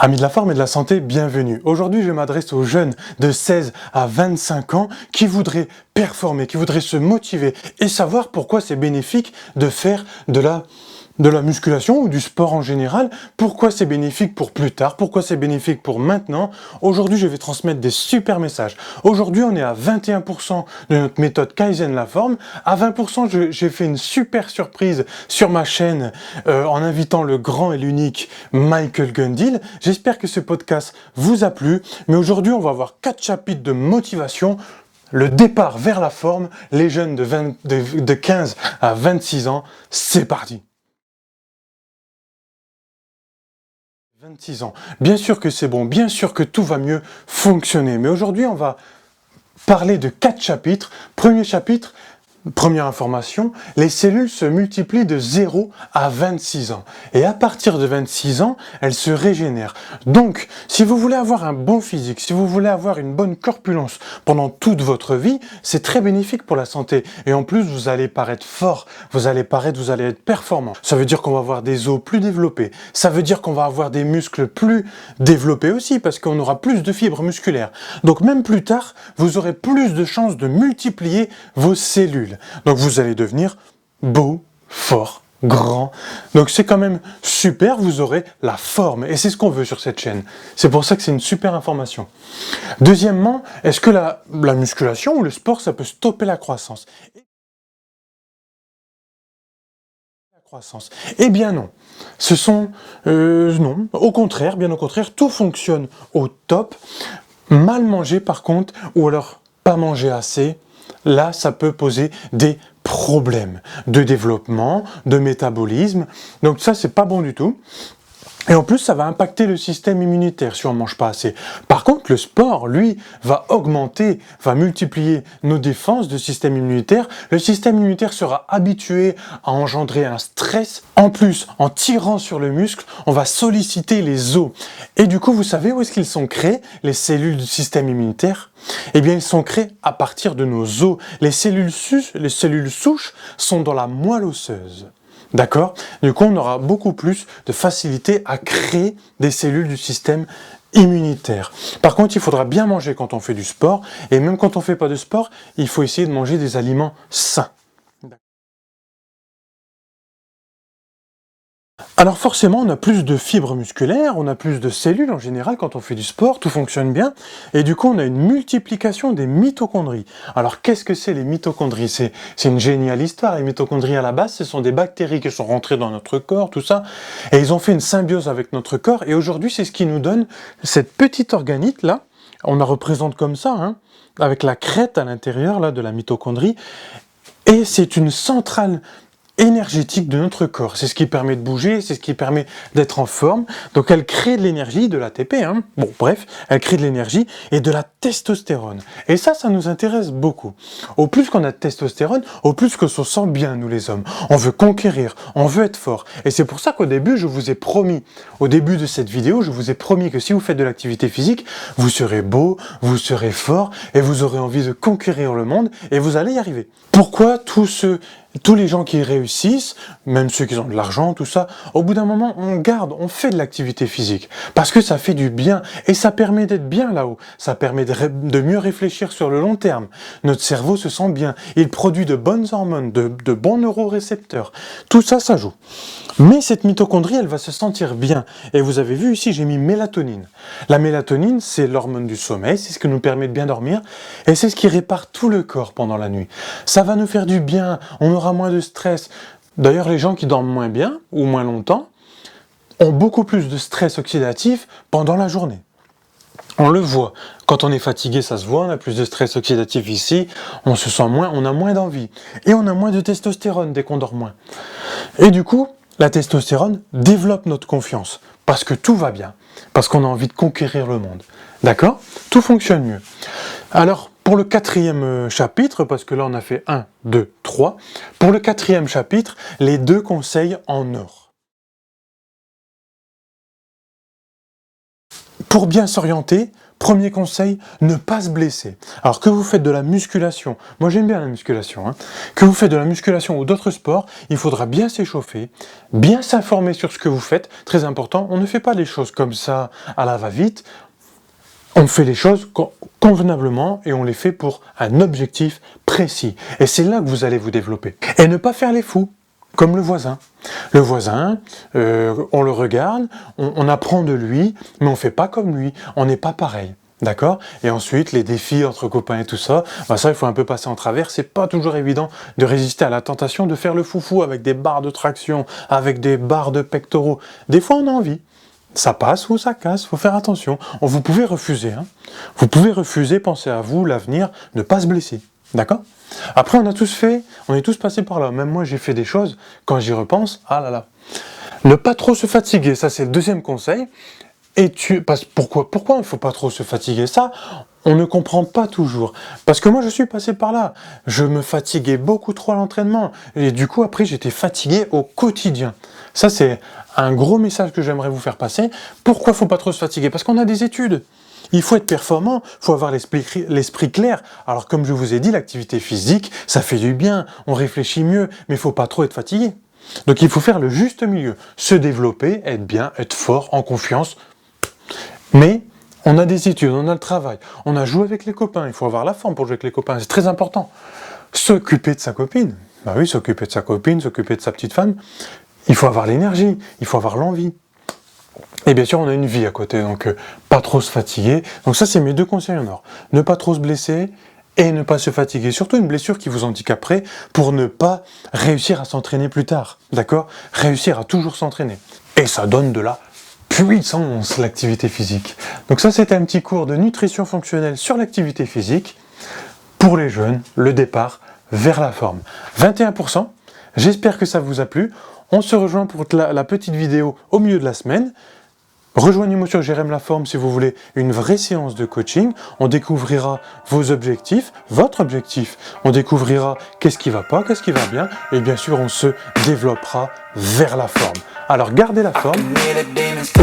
Amis de la forme et de la santé, bienvenue. Aujourd'hui, je m'adresse aux jeunes de 16 à 25 ans qui voudraient performer, qui voudraient se motiver et savoir pourquoi c'est bénéfique de faire de la musculation ou du sport en général, pourquoi c'est bénéfique pour plus tard, pourquoi c'est bénéfique pour maintenant. Aujourd'hui, je vais transmettre des super messages. Aujourd'hui, on est à 21% de notre méthode Kaizen la forme. À 20%, j'ai fait une super surprise sur ma chaîne en invitant le grand et l'unique Michael Gundil. J'espère que ce podcast vous a plu, mais aujourd'hui, on va avoir 4 chapitres de motivation. Le départ vers la forme, les jeunes de 15 à 26 ans, c'est parti. 26 ans. Bien sûr que c'est bon, bien sûr que tout va mieux fonctionner. Mais aujourd'hui, on va parler de 4 chapitres. Premier chapitre, première information, les cellules se multiplient de 0 à 26 ans. Et à partir de 26 ans, elles se régénèrent. Donc, si vous voulez avoir un bon physique, si vous voulez avoir une bonne corpulence pendant toute votre vie, c'est très bénéfique pour la santé. Et en plus, vous allez paraître fort, vous allez être performant. Ça veut dire qu'on va avoir des os plus développés. Ça veut dire qu'on va avoir des muscles plus développés aussi, parce qu'on aura plus de fibres musculaires. Donc même plus tard, vous aurez plus de chances de multiplier vos cellules. Donc vous allez devenir beau, fort, grand. Donc c'est quand même super, vous aurez la forme. Et c'est ce qu'on veut sur cette chaîne. C'est pour ça que c'est une super information. Deuxièmement, est-ce que la musculation ou le sport, ça peut stopper la croissance ? Eh bien non. Non. Au contraire, bien au contraire, tout fonctionne au top. Mal manger par contre, ou alors pas manger assez, là, ça peut poser des problèmes de développement, de métabolisme. Donc ça, c'est pas bon du tout. Et en plus, ça va impacter le système immunitaire si on ne mange pas assez. Par contre, le sport, lui, va augmenter, va multiplier nos défenses de système immunitaire. Le système immunitaire sera habitué à engendrer un stress. En plus, en tirant sur le muscle, on va solliciter les os. Et du coup, vous savez où est-ce qu'ils sont créés, les cellules du système immunitaire ? Eh bien, ils sont créés à partir de nos os. Les cellules souches sont dans la moelle osseuse. D'accord ? Du coup, on aura beaucoup plus de facilité à créer des cellules du système immunitaire. Par contre, il faudra bien manger quand on fait du sport, et même quand on ne fait pas de sport, il faut essayer de manger des aliments sains. Alors forcément, on a plus de fibres musculaires, on a plus de cellules en général quand on fait du sport, tout fonctionne bien, et du coup on a une multiplication des mitochondries. Alors qu'est-ce que c'est les mitochondries ? C'est une géniale histoire. Les mitochondries à la base, ce sont des bactéries qui sont rentrées dans notre corps, tout ça, et ils ont fait une symbiose avec notre corps, et aujourd'hui c'est ce qui nous donne cette petite organite là, on la représente comme ça, hein, avec la crête à l'intérieur là de la mitochondrie, et c'est une centrale énergétique de notre corps. C'est ce qui permet de bouger, c'est ce qui permet d'être en forme. Donc elle crée de l'énergie, de l'ATP, hein. Bon, bref, elle crée de l'énergie et de la testostérone. Et ça nous intéresse beaucoup. Au plus qu'on a de testostérone, au plus que se sent bien, nous les hommes. On veut conquérir, on veut être fort. Et c'est pour ça qu'au début, je vous ai promis, au début de cette vidéo, je vous ai promis que si vous faites de l'activité physique, vous serez beau, vous serez fort et vous aurez envie de conquérir le monde et vous allez y arriver. Pourquoi tous les gens qui réussissent, même ceux qui ont de l'argent, tout ça, au bout d'un moment, on fait de l'activité physique. Parce que ça fait du bien, et ça permet d'être bien là-haut. Ça permet de mieux réfléchir sur le long terme. Notre cerveau se sent bien. Il produit de bonnes hormones, de bons neurorécepteurs. Tout ça, ça joue. Mais cette mitochondrie, elle va se sentir bien. Et vous avez vu ici, j'ai mis mélatonine. La mélatonine, c'est l'hormone du sommeil, c'est ce qui nous permet de bien dormir, et c'est ce qui répare tout le corps pendant la nuit. Ça va nous faire du bien, on aura moins de stress. D'ailleurs, les gens qui dorment moins bien, ou moins longtemps, ont beaucoup plus de stress oxydatif pendant la journée. On le voit. Quand on est fatigué, ça se voit, on a plus de stress oxydatif ici, on se sent moins, on a moins d'envie. Et on a moins de testostérone dès qu'on dort moins. Et du coup, la testostérone développe notre confiance, parce que tout va bien, parce qu'on a envie de conquérir le monde. D'accord ? Tout fonctionne mieux. Alors, pour le 4e chapitre, parce que là on a fait 1, 2, 3, pour le 4e chapitre, les 2 conseils en or. Pour bien s'orienter, Premier conseil, ne pas se blesser. Alors que vous faites de la musculation, moi j'aime bien la musculation, hein, que vous faites de la musculation ou d'autres sports, il faudra bien s'échauffer, bien s'informer sur ce que vous faites, très important, on ne fait pas les choses comme ça à la va-vite, on fait les choses convenablement et on les fait pour un objectif précis. Et c'est là que vous allez vous développer. Et ne pas faire les fous, comme le voisin. Le voisin, on le regarde, on apprend de lui, mais on ne fait pas comme lui, on n'est pas pareil. D'accord? Et ensuite, les défis entre copains et tout ça, bah ça, il faut un peu passer en travers. C'est pas toujours évident de résister à la tentation de faire le foufou avec des barres de traction, avec des barres de pectoraux. Des fois, on a envie. Ça passe ou ça casse, faut faire attention. Vous pouvez refuser, hein. Vous pouvez refuser, pensez à vous, l'avenir, ne pas se blesser. D'accord? Après, on est tous passés par là. Même moi, j'ai fait des choses, quand j'y repense, ah là là. Ne pas trop se fatiguer, ça c'est le deuxième conseil. Pourquoi il ne faut pas trop se fatiguer? Ça, on ne comprend pas toujours. Parce que moi, je suis passé par là. Je me fatiguais beaucoup trop à l'entraînement. Et du coup, après, j'étais fatigué au quotidien. Ça, c'est un gros message que j'aimerais vous faire passer. Pourquoi il ne faut pas trop se fatiguer? Parce qu'on a des études. Il faut être performant, il faut avoir l'esprit clair. Alors, comme je vous ai dit, l'activité physique, ça fait du bien, on réfléchit mieux, mais il ne faut pas trop être fatigué. Donc, il faut faire le juste milieu. Se développer, être bien, être fort, en confiance. Mais on a des études, on a le travail, on a joué avec les copains, il faut avoir la forme pour jouer avec les copains, c'est très important. S'occuper de sa copine, bah oui, s'occuper de sa copine, s'occuper de sa petite femme, il faut avoir l'énergie, il faut avoir l'envie. Et bien sûr, on a une vie à côté, donc pas trop se fatiguer. Donc ça, c'est mes deux conseils en or. Ne pas trop se blesser et ne pas se fatiguer. Surtout une blessure qui vous handicaperait pour ne pas réussir à s'entraîner plus tard, d'accord? Réussir à toujours s'entraîner. Et ça donne de la puissance, l'activité physique. Donc ça, c'était un petit cours de nutrition fonctionnelle sur l'activité physique pour les jeunes, le départ vers la forme. 21%, j'espère que ça vous a plu. On se rejoint pour la petite vidéo au milieu de la semaine. Rejoignez-moi sur Jérém Laforme si vous voulez une vraie séance de coaching. On découvrira vos objectifs, votre objectif. On découvrira qu'est-ce qui va pas, qu'est-ce qui va bien. Et bien sûr, on se développera vers la forme. Alors gardez la forme et à bientôt.